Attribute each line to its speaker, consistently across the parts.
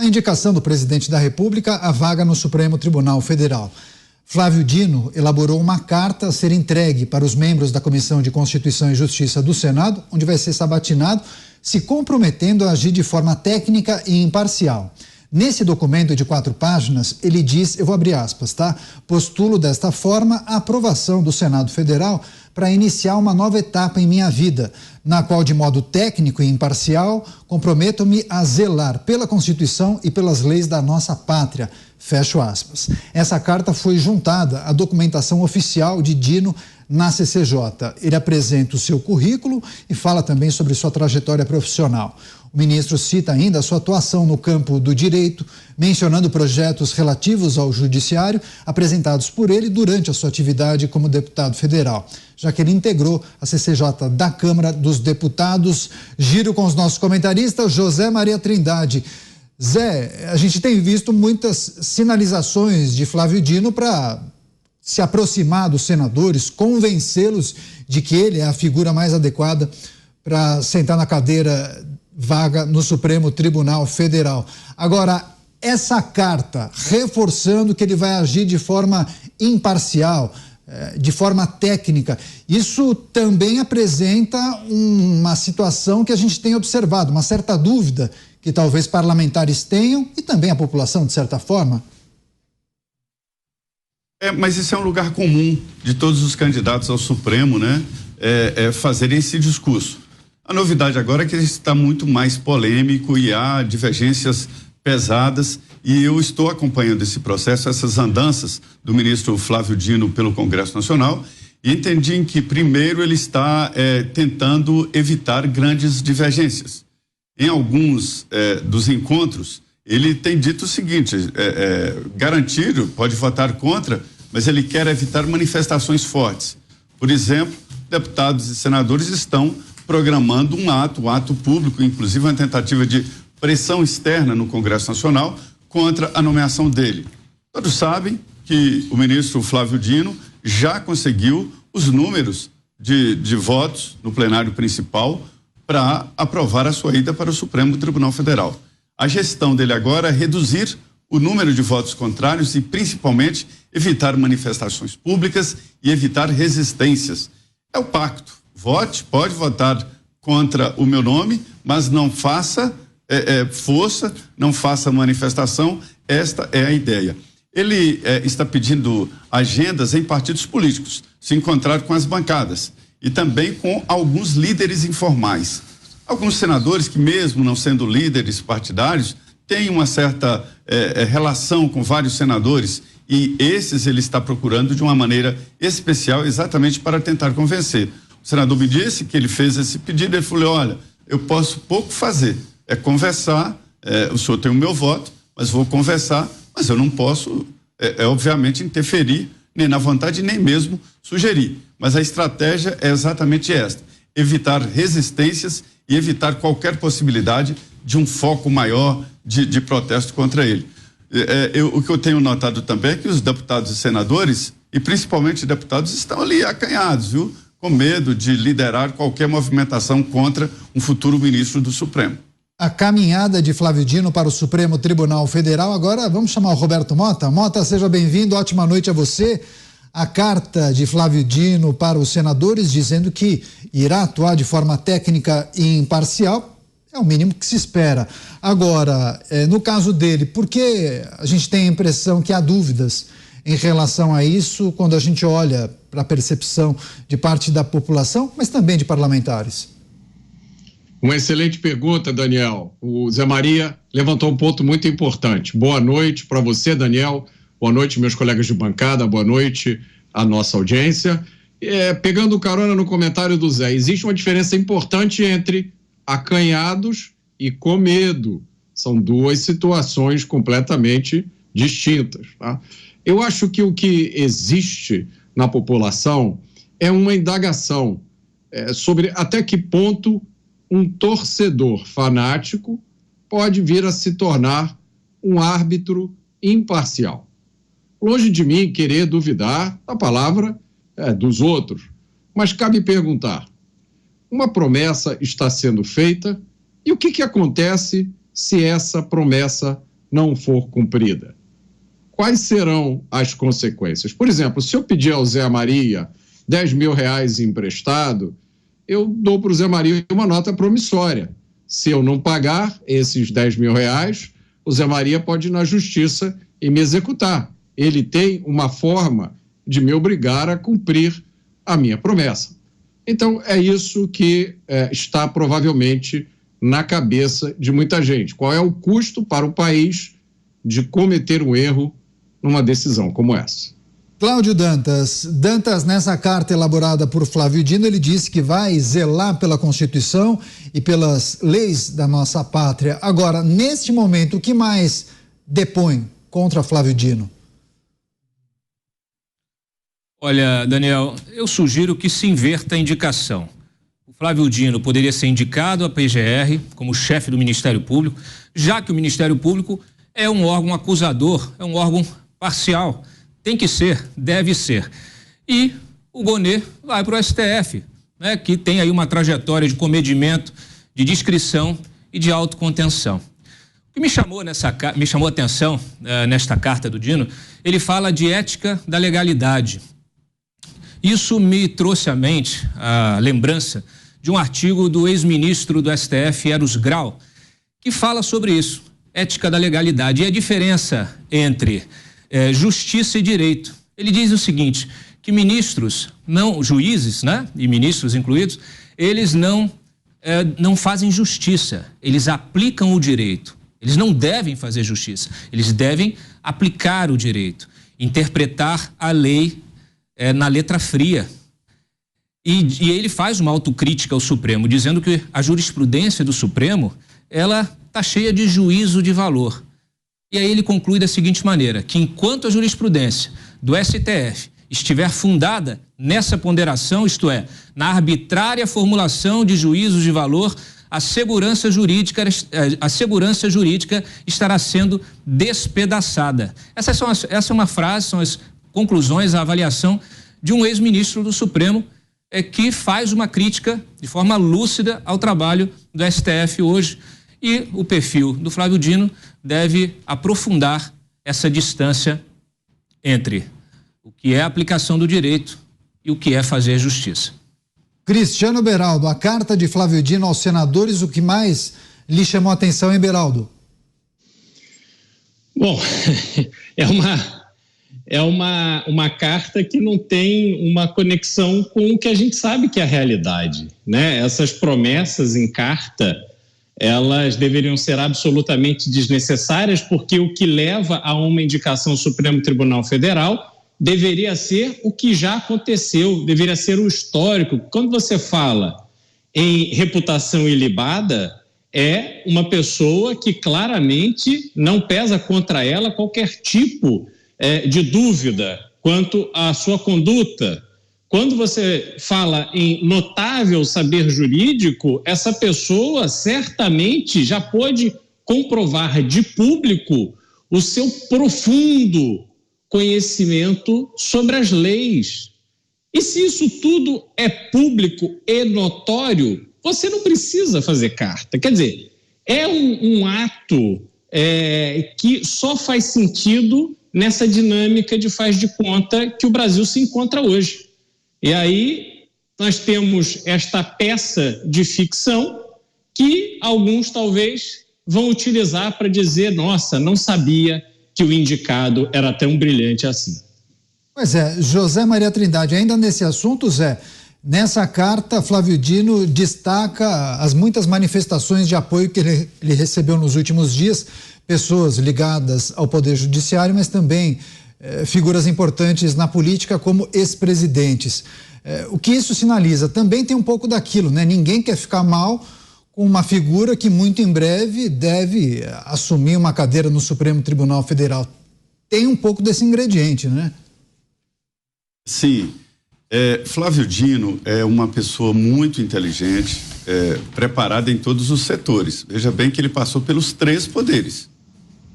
Speaker 1: a indicação do presidente da República à vaga no Supremo Tribunal Federal. Flávio Dino elaborou uma carta a ser entregue para os membros da Comissão de Constituição e Justiça do Senado, onde vai ser sabatinado, se comprometendo a agir de forma técnica e imparcial. Nesse documento de 4 páginas, ele diz, eu vou abrir aspas, tá? Postulo desta forma a aprovação do Senado Federal para iniciar uma nova etapa em minha vida, na qual, de modo técnico e imparcial, comprometo-me a zelar pela Constituição e pelas leis da nossa pátria. Fecho aspas. Essa carta foi juntada à documentação oficial de Dino na CCJ. Ele apresenta o seu currículo e fala também sobre sua trajetória profissional. O ministro cita ainda a sua atuação no campo do direito, mencionando projetos relativos ao judiciário apresentados por ele durante a sua atividade como deputado federal, já que ele integrou a CCJ da Câmara dos Deputados. Giro com os nossos comentaristas, José Maria Trindade. Zé, a gente tem visto muitas sinalizações de Flávio Dino para se aproximar dos senadores, convencê-los de que ele é a figura mais adequada para sentar na cadeira vaga no Supremo Tribunal Federal. Agora, essa carta reforçando que ele vai agir de forma imparcial, de forma técnica, isso também apresenta uma situação que a gente tem observado, uma certa dúvida que talvez parlamentares tenham e também a população, de certa forma.
Speaker 2: Mas isso é um lugar comum de todos os candidatos ao Supremo, né? Fazerem esse discurso. A novidade agora é que ele está muito mais polêmico e há divergências pesadas, e eu estou acompanhando esse processo, essas andanças do ministro Flávio Dino pelo Congresso Nacional, e entendi que primeiro ele está tentando evitar grandes divergências. Em alguns dos encontros, ele tem dito o seguinte, garantir, pode votar contra, mas ele quer evitar manifestações fortes. Por exemplo, deputados e senadores estão programando um ato público, inclusive uma tentativa de pressão externa no Congresso Nacional contra a nomeação dele. Todos sabem que o ministro Flávio Dino já conseguiu os números de votos no plenário principal para aprovar a sua ida para o Supremo Tribunal Federal. A gestão dele agora é reduzir o número de votos contrários e, principalmente, evitar manifestações públicas e evitar resistências. É o pacto. Vote, pode votar contra o meu nome, mas não faça força, não faça manifestação. Esta é a ideia. Ele está pedindo agendas em partidos políticos, se encontrar com as bancadas e também com alguns líderes informais. Alguns senadores que, mesmo não sendo líderes partidários, têm uma certa relação com vários senadores, e esses ele está procurando de uma maneira especial exatamente para tentar convencer. O senador me disse que ele fez esse pedido, ele falou, olha, eu posso pouco fazer, conversar, o senhor tem o meu voto, mas vou conversar, mas eu não posso, obviamente, interferir nem na vontade, nem mesmo sugerir. Mas a estratégia é exatamente esta, evitar resistências e evitar qualquer possibilidade de um foco maior de protesto contra ele. O que eu tenho notado também é que os deputados e senadores, e principalmente deputados, estão ali acanhados, viu? Com medo de liderar qualquer movimentação contra um futuro ministro do Supremo.
Speaker 1: A caminhada de Flávio Dino para o Supremo Tribunal Federal. Agora vamos chamar o Roberto Mota. Mota, seja bem-vindo, ótima noite a você. A carta de Flávio Dino para os senadores dizendo que irá atuar de forma técnica e imparcial é o mínimo que se espera. Agora, no caso dele, por que a gente tem a impressão que há dúvidas em relação a isso quando a gente olha para a percepção de parte da população, mas também de parlamentares?
Speaker 3: Uma excelente pergunta, Daniel. O Zé Maria levantou um ponto muito importante. Boa noite para você, Daniel. Boa noite, meus colegas de bancada. Boa noite à nossa audiência. Pegando carona no comentário do Zé, existe uma diferença importante entre acanhados e com medo. São duas situações completamente distintas, tá? Eu acho que o que existe na população é uma indagação sobre até que ponto um torcedor fanático pode vir a se tornar um árbitro imparcial. Longe de mim querer duvidar da palavra dos outros, mas cabe perguntar, uma promessa está sendo feita e o que acontece se essa promessa não for cumprida, quais serão as consequências? Por exemplo, se eu pedir ao Zé Maria 10 mil reais emprestado, eu dou para o Zé Maria uma nota promissória. Se eu não pagar esses 10 mil reais, o Zé Maria pode ir na justiça e me executar. Ele tem uma forma de me obrigar a cumprir a minha promessa. Então, é isso que está provavelmente na cabeça de muita gente. Qual é o custo para o país de cometer um erro numa decisão como essa?
Speaker 1: Cláudio Dantas, nessa carta elaborada por Flávio Dino, ele disse que vai zelar pela Constituição e pelas leis da nossa pátria. Agora, neste momento, o que mais depõe contra Flávio Dino?
Speaker 4: Olha, Daniel, eu sugiro que se inverta a indicação. O Flávio Dino poderia ser indicado à PGR como chefe do Ministério Público, já que o Ministério Público é um órgão acusador, é um órgão parcial. Tem que ser, deve ser. E o Gonê vai para o STF, né, que tem aí uma trajetória de comedimento, de discrição e de autocontenção. O que me chamou a atenção nesta carta do Dino, ele fala de ética da legalidade. Isso me trouxe à mente a lembrança de um artigo do ex-ministro do STF, Eros Grau, que fala sobre isso, ética da legalidade e a diferença entre justiça e direito. Ele diz o seguinte, que juízes, né, e ministros incluídos, eles não fazem justiça, eles aplicam o direito. Eles não devem fazer justiça, eles devem aplicar o direito, interpretar a lei na letra fria. E ele faz uma autocrítica ao Supremo, dizendo que a jurisprudência do Supremo, ela está cheia de juízo de valor. E aí ele conclui da seguinte maneira, que enquanto a jurisprudência do STF estiver fundada nessa ponderação, isto é, na arbitrária formulação de juízos de valor, a segurança jurídica estará sendo despedaçada. Essa é uma frase, são as conclusões, a avaliação de um ex-ministro do Supremo que faz uma crítica de forma lúcida ao trabalho do STF hoje. E o perfil do Flávio Dino deve aprofundar essa distância entre o que é a aplicação do direito e o que é fazer justiça.
Speaker 1: Cristiano Beraldo, a carta de Flávio Dino aos senadores, o que mais lhe chamou a atenção, hein, Beraldo?
Speaker 5: Bom, é uma carta que não tem uma conexão com o que a gente sabe que é a realidade, né? Essas promessas em carta, elas deveriam ser absolutamente desnecessárias, porque o que leva a uma indicação ao Supremo Tribunal Federal deveria ser o que já aconteceu, deveria ser o histórico. Quando você fala em reputação ilibada, é uma pessoa que claramente não pesa contra ela qualquer tipo de dúvida quanto à sua conduta. Quando você fala em notável saber jurídico, essa pessoa certamente já pôde comprovar de público o seu profundo conhecimento sobre as leis. E se isso tudo é público e notório, você não precisa fazer carta. Quer dizer, é um ato que só faz sentido nessa dinâmica de faz de conta que o Brasil se encontra hoje. E aí nós temos esta peça de ficção que alguns talvez vão utilizar para dizer, nossa, não sabia que o indicado era tão brilhante assim.
Speaker 1: Pois é, José Maria Trindade, ainda nesse assunto, Zé, nessa carta, Flávio Dino destaca as muitas manifestações de apoio que ele recebeu nos últimos dias, pessoas ligadas ao Poder Judiciário, mas também figuras importantes na política como ex-presidentes. O que isso sinaliza? Também tem um pouco daquilo, né? Ninguém quer ficar mal com uma figura que muito em breve deve assumir uma cadeira no Supremo Tribunal Federal. Tem um pouco desse ingrediente, né?
Speaker 2: Sim. Flávio Dino é uma pessoa muito inteligente, preparada em todos os setores. Veja bem que ele passou pelos 3 poderes.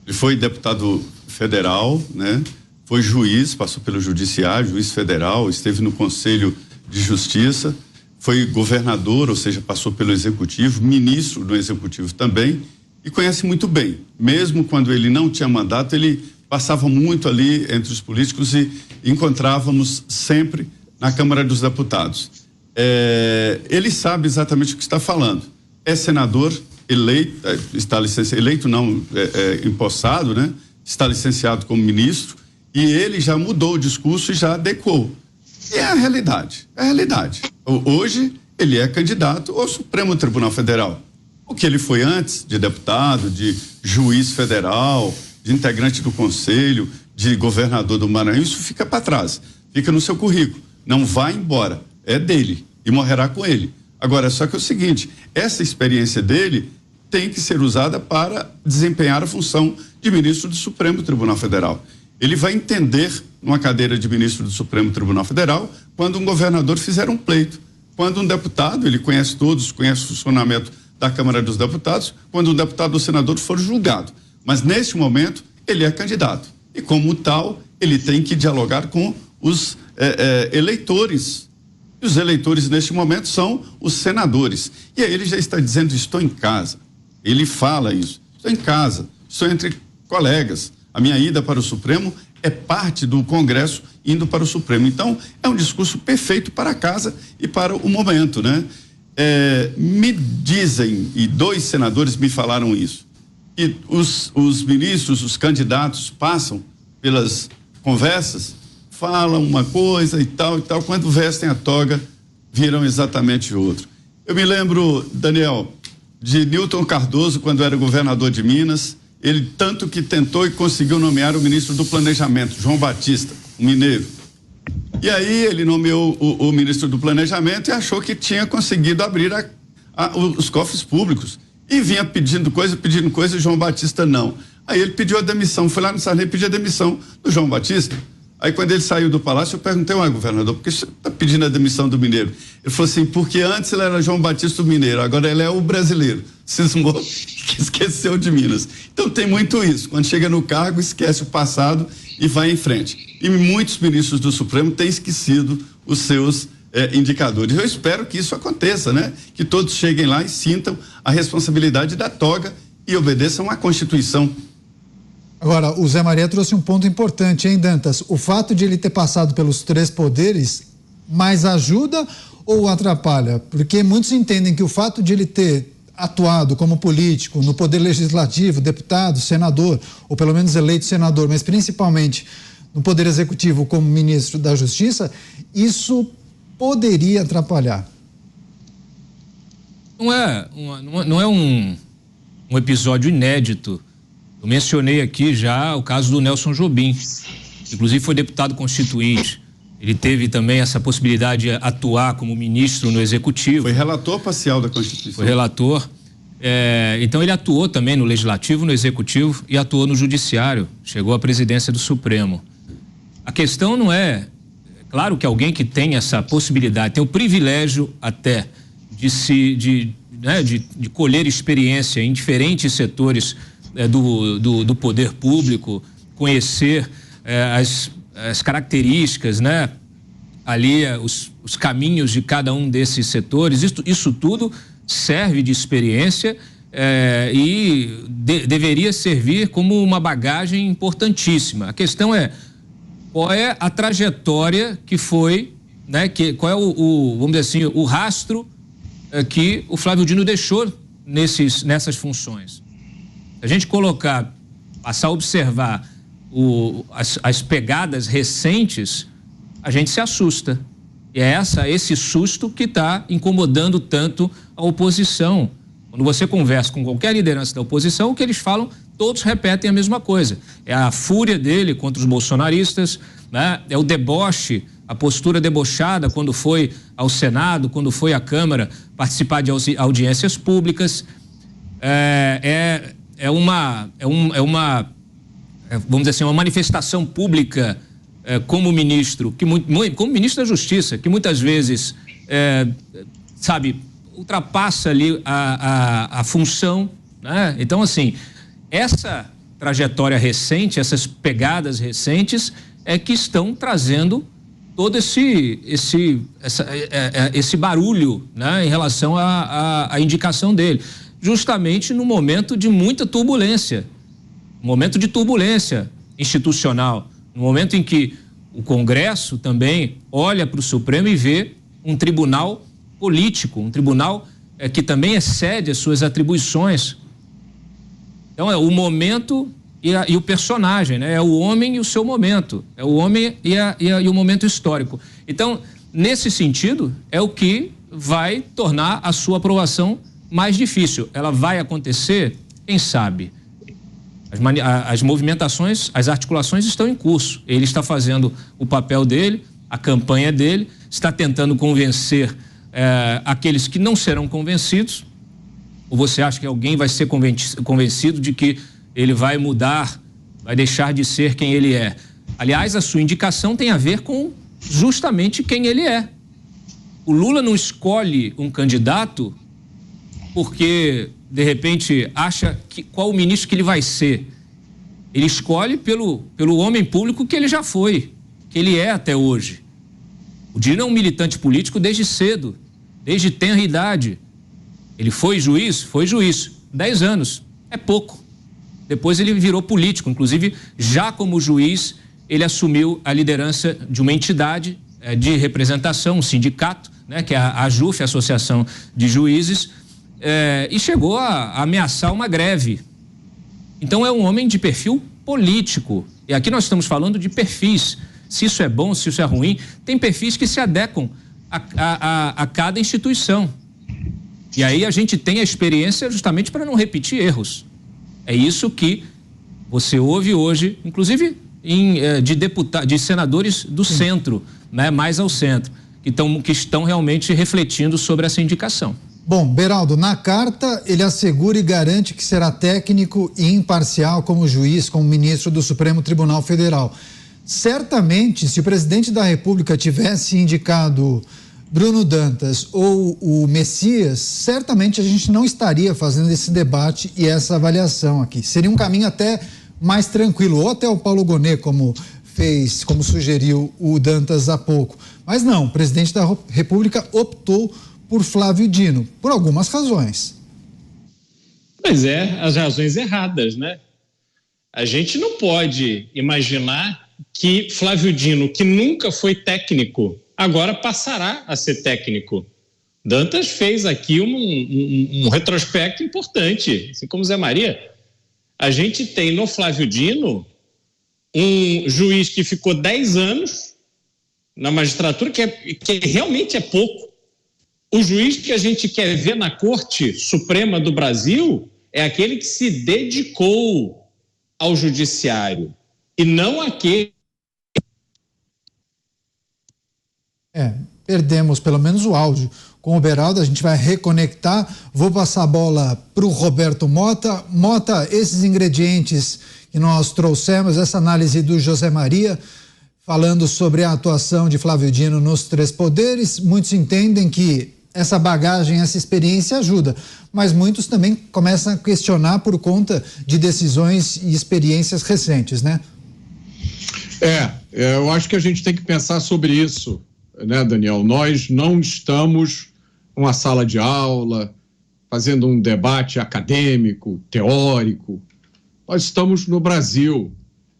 Speaker 2: Ele foi deputado federal, né? Foi juiz, passou pelo judiciário, juiz federal, esteve no Conselho de Justiça, foi governador, ou seja, passou pelo executivo, ministro do executivo também, e conhece muito bem. Mesmo quando ele não tinha mandato, ele passava muito ali entre os políticos e encontrávamos sempre na Câmara dos Deputados. Ele sabe exatamente o que está falando. É senador eleito, está licenciado, eleito não, empossado, né? Está licenciado como ministro e ele já mudou o discurso e já adequou. E é a realidade, Hoje ele é candidato ao Supremo Tribunal Federal. O que ele foi antes de deputado, de juiz federal, de integrante do conselho, de governador do Maranhão, isso fica para trás, fica no seu currículo, não vai embora, é dele e morrerá com ele. Agora, só que é o seguinte, essa experiência dele tem que ser usada para desempenhar a função de ministro do Supremo Tribunal Federal. Ele vai entender numa cadeira de ministro do Supremo Tribunal Federal quando um governador fizer um pleito, quando um deputado, ele conhece todos, conhece o funcionamento da Câmara dos Deputados, quando um deputado ou senador for julgado. Mas neste momento ele é candidato e como tal ele tem que dialogar com os eleitores. E os eleitores neste momento são os senadores. E aí ele já está dizendo: estou em casa. Ele fala isso: estou em casa, estou entre colegas. A minha ida para o Supremo é parte do Congresso indo para o Supremo. Então é um discurso perfeito para casa e para o momento, né? Me dizem, e 2 senadores me falaram isso, que os ministros, os candidatos passam pelas conversas, falam uma coisa e tal, quando vestem a toga, viram exatamente outro. Eu me lembro, Daniel, de Newton Cardoso, quando era governador de Minas, ele tanto que tentou e conseguiu nomear o ministro do Planejamento, João Batista, um mineiro. E aí ele nomeou o ministro do Planejamento e achou que tinha conseguido abrir os cofres públicos. E vinha pedindo coisa, e João Batista não. Aí ele pediu a demissão, foi lá no Sarney pedir a demissão do João Batista. Aí quando ele saiu do palácio, eu perguntei: governador, por que você está pedindo a demissão do mineiro? Ele falou assim: porque antes ele era João Batista o mineiro, agora ele é o brasileiro. Cismou que esqueceu de Minas. Então tem muito isso, quando chega no cargo esquece o passado e vai em frente. E muitos ministros do Supremo têm esquecido os seus indicadores. Eu espero que isso aconteça, né? Que todos cheguem lá e sintam a responsabilidade da toga e obedeçam à Constituição.
Speaker 1: Agora, o Zé Maria trouxe um ponto importante, hein, Dantas? O fato de ele ter passado pelos 3 poderes mais ajuda ou atrapalha? Porque muitos entendem que o fato de ele ter atuado como político no poder legislativo, deputado, senador, ou pelo menos eleito senador, mas principalmente no poder executivo como ministro da Justiça, isso poderia atrapalhar.
Speaker 4: Não é um episódio inédito. Eu mencionei aqui já o caso do Nelson Jobim, inclusive foi deputado constituinte. Ele teve também essa possibilidade de atuar como ministro no Executivo.
Speaker 2: Foi relator parcial da Constituição.
Speaker 4: Foi relator. Então ele atuou também no Legislativo, no Executivo e atuou no Judiciário. Chegou à presidência do Supremo. A questão não é... Claro que alguém que tem essa possibilidade, tem o privilégio até de colher experiência em diferentes setores do poder público, conhecer as características, né? Ali os caminhos de cada um desses setores, isso tudo serve de experiência e deveria servir como uma bagagem importantíssima. A questão é qual é a trajetória que foi, né? Qual é vamos dizer assim, o rastro que o Flávio Dino deixou nessas funções. Se a gente passar a observar as pegadas recentes, a gente se assusta. E é esse susto que está incomodando tanto a oposição. Quando você conversa com qualquer liderança da oposição, o que eles falam, todos repetem a mesma coisa. É a fúria dele contra os bolsonaristas, né? É o deboche, a postura debochada quando foi ao Senado, quando foi à Câmara participar de audiências públicas. Vamos dizer assim, uma manifestação pública como ministro, como ministro da Justiça, que muitas vezes, ultrapassa ali a função, né? Então, assim, essa trajetória recente, essas pegadas recentes que estão trazendo todo esse barulho, né, em relação à indicação dele. justamente no momento de muita turbulência, momento de turbulência institucional, no momento em que o Congresso também olha para o Supremo e vê um tribunal político, um tribunal que também excede as suas atribuições. Então é o momento e o personagem, né? É o homem e o seu momento, é o homem e o momento histórico. Então, nesse sentido, é o que vai tornar a sua aprovação mais difícil. Ela vai acontecer, quem sabe? As movimentações, as articulações estão em curso. Ele está fazendo o papel dele, a campanha dele, está tentando convencer aqueles que não serão convencidos. Ou você acha que alguém vai ser convencido de que ele vai mudar, vai deixar de ser quem ele é? Aliás, a sua indicação tem a ver com justamente quem ele é. O Lula não escolhe um candidato porque, de repente, acha qual o ministro que ele vai ser. Ele escolhe pelo homem público que ele já foi, que ele é até hoje. O Dino é um militante político desde cedo, desde tenra idade. Ele foi juiz? Foi juiz. 10 anos. É pouco. Depois ele virou político. Inclusive, já como juiz, ele assumiu a liderança de uma entidade de representação, um sindicato, né, que é a AJUF, a Associação de Juízes, e chegou a ameaçar uma greve. Então é um homem de perfil político. E aqui nós estamos falando de perfis. Se isso é bom, se isso é ruim, tem perfis que se adequam a cada instituição. E aí a gente tem a experiência justamente para não repetir erros. É isso que você ouve hoje, inclusive de senadores do centro, né, mais ao centro, que estão realmente refletindo sobre essa indicação.
Speaker 1: Bom, Beraldo, na carta ele assegura e garante que será técnico e imparcial como juiz, como ministro do Supremo Tribunal Federal. Certamente, se o presidente da República tivesse indicado Bruno Dantas ou o Messias, certamente a gente não estaria fazendo esse debate e essa avaliação aqui. Seria um caminho até mais tranquilo, ou até o Paulo Gonet, como sugeriu o Dantas há pouco. Mas não, o presidente da República optou por Flávio Dino, por algumas razões.
Speaker 5: Pois é, as razões erradas, né? A gente não pode imaginar que Flávio Dino, que nunca foi técnico, agora passará a ser técnico. Dantas fez aqui um retrospecto importante, assim como Zé Maria. A gente tem no Flávio Dino um juiz que ficou 10 anos na magistratura, que realmente é pouco. O juiz que a gente quer ver na Corte Suprema do Brasil é aquele que se dedicou ao judiciário e não aquele.
Speaker 1: Perdemos pelo menos o áudio com o Beraldo, a gente vai reconectar. Vou passar a bola para o Roberto Mota. Mota, esses ingredientes que nós trouxemos, essa análise do José Maria, falando sobre a atuação de Flávio Dino nos 3 poderes, muitos entendem que essa bagagem, essa experiência ajuda, mas muitos também começam a questionar por conta de decisões e experiências recentes, né?
Speaker 3: Eu acho que a gente tem que pensar sobre isso, né, Daniel? Nós não estamos numa sala de aula, fazendo um debate acadêmico, teórico. Nós estamos no Brasil,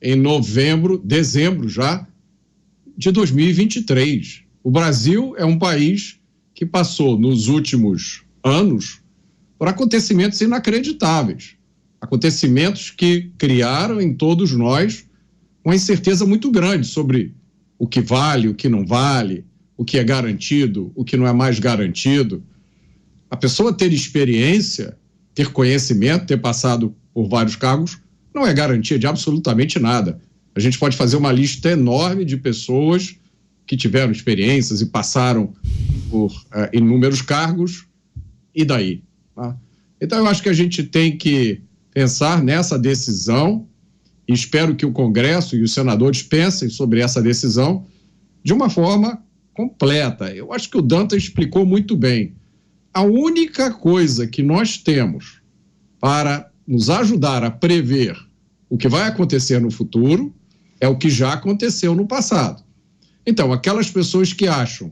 Speaker 3: em dezembro já, de 2023. O Brasil é um país que passou nos últimos anos por acontecimentos inacreditáveis, acontecimentos que criaram em todos nós uma incerteza muito grande sobre o que vale, o que não vale, o que é garantido, o que não é mais garantido. A pessoa ter experiência, ter conhecimento, ter passado por vários cargos, não é garantia de absolutamente nada. A gente pode fazer uma lista enorme de pessoas que tiveram experiências e passaram por inúmeros cargos, e daí? Tá? Então, eu acho que a gente tem que pensar nessa decisão, e espero que o Congresso e os senadores pensem sobre essa decisão de uma forma completa. Eu acho que o Dantas explicou muito bem. A única coisa que nós temos para nos ajudar a prever o que vai acontecer no futuro é o que já aconteceu no passado. Então, aquelas pessoas que acham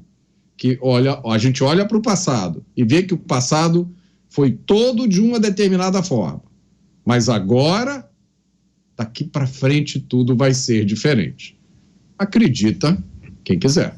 Speaker 3: que a gente olha para o passado e vê que o passado foi todo de uma determinada forma. Mas agora, daqui para frente, tudo vai ser diferente. Acredita quem quiser.